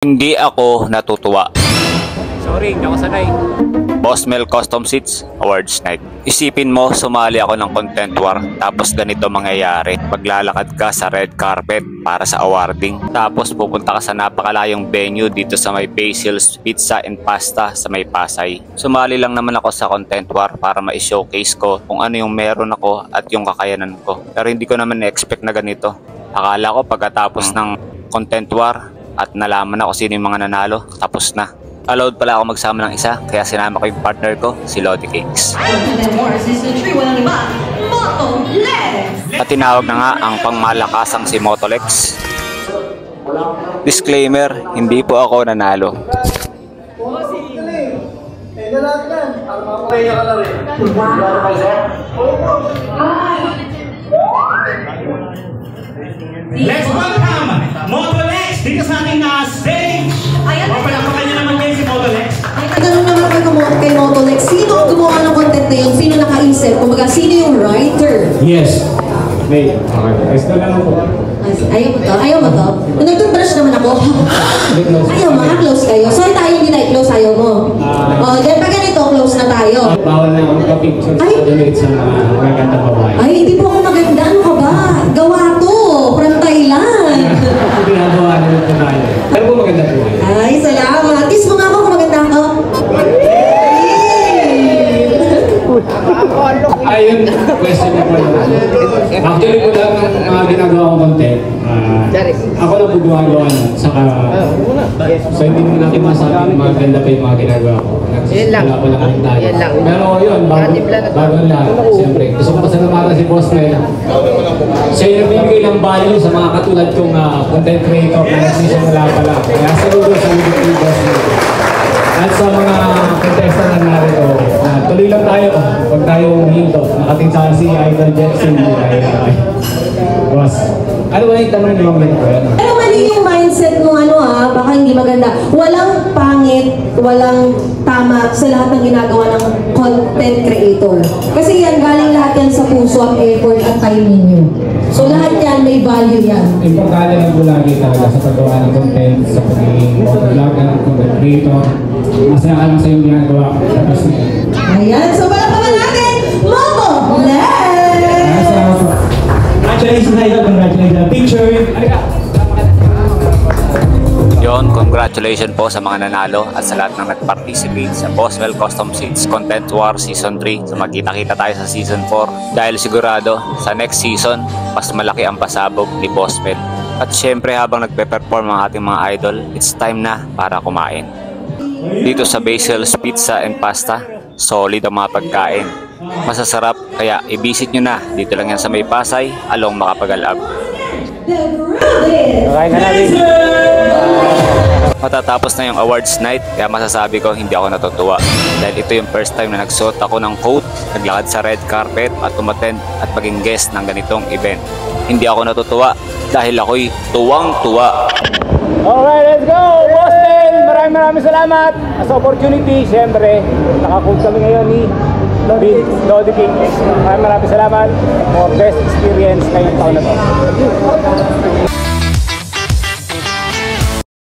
Hindi ako natutuwa. Sorry, hindi ako sanay. Boss Mel Custom Seats Awards Night. Isipin mo, sumali ako ng content war, tapos ganito mangyayari. Maglalakad ka sa red carpet para sa awarding. Tapos pupunta ka sa napakalayong venue dito sa may Basil's Pizza and Pasta sa may Pasay. Sumali lang naman ako sa content war para ma-showcase ko kung ano yung meron ako at yung kakayanan ko. Pero hindi ko naman na-expect na ganito. Akala ko pagkatapos ng content war at nalaman ako sino yung mga nanalo, tapos na. Allowed pala ako magsama ng isa, kaya sinama ko yung partner ko, si Lodi Cakes. At tinawag na nga ang pangmalakasang si Motolex. Disclaimer, hindi po ako nanalo. Let's welcome Motolex dito sa ating stage. Papalakapan niyo naman kayo si Motolex. Tanong naman kay Motolex, sino ang gumawa ng content na yun? Sino nakaisip? Kumbaga, sino yung writer? Yes. May, okay. Ayos na lang po. Ayaw mo to? Ayaw mo to? Nag-toothbrush naman ako. Ayaw mo, close kayo. Sorry tayo, hindi tayo close, ayaw mo. Then pag ganito, close na tayo. Bawal na akong ka-picture sa donate sa mga magagandang babae. Ay, hindi po ako maganda. Ano ka ba? Gawa to. From Thailand. Ginagawa na ng babae. Pero po maganda po. Ay, salamat. Kiss mo nga ako kung maganda ako. Ayun, question niyo po. Actually po lang mga ginagawa kong content. Ako na po gumagawa nun. Saka, so hindi mo natin masabi maganda pa yung mga ginagawa ko. Wala ko lang ang tayo. Pero yun, bago lahat. Siyempre, gusto ko pasalamatan si Boss Mel. Siya yung nagbibigay ng value sa mga katulad kong content creator na nagsisimula pa lang. Kaya saludo sa mga Boss Mel. At sa mga contestant na narito, tuloy lang tayo. Huwag tayong hinto. Nakating sa si Idol Jetson. Boss, ano ba yung tanong niyo mga ganito? Pero mali yung mindset mo, baka hindi maganda. Walang pangit, walang tama sa lahat ng ginagawa ng content creator. Kasi yan, galing lahat yan sa puso, ang effort at time ninyo. So lahat yan, may value yan. Importante lang po lagi talaga sa paggawa ng content, sa pagiging motovlogger, content creator. Masaya ka lang sa yung ginagawa. Ayan, so palakpakan natin, Motolex! Congratulations na ito, congratulations. Picture. Yon, congratulations po sa mga nanalo at sa lahat ng nag-participate sa Boss Mel Custom Seats Content War Season 3. So magkita-kita tayo sa Season 4 dahil sigurado sa next season, mas malaki ang pasabog ni Boss Mel. At syempre habang nagpe-perform ang ating mga idol, it's time na para kumain. Dito sa Basil's Pizza and Pasta, solid ang mga pagkain. Masasarap, kaya i-visit nyo na. Dito lang yan sa may Pasay, along Makapagalab. Kakain na natin. Matatapos na yung awards night, kaya masasabi ko hindi ako natutuwa. Dahil ito yung first time na nagsuot ako ng coat, naglakad sa red carpet at umattend at maging guest ng ganitong event. Hindi ako natutuwa dahil ako'y tuwang-tuwa. Alright, let's go! Boss Mel, maraming salamat sa opportunity. Siyempre, nakakood kami ngayon ni Lodi Cakes. Maraming salamat for best experience ngayong taon na to.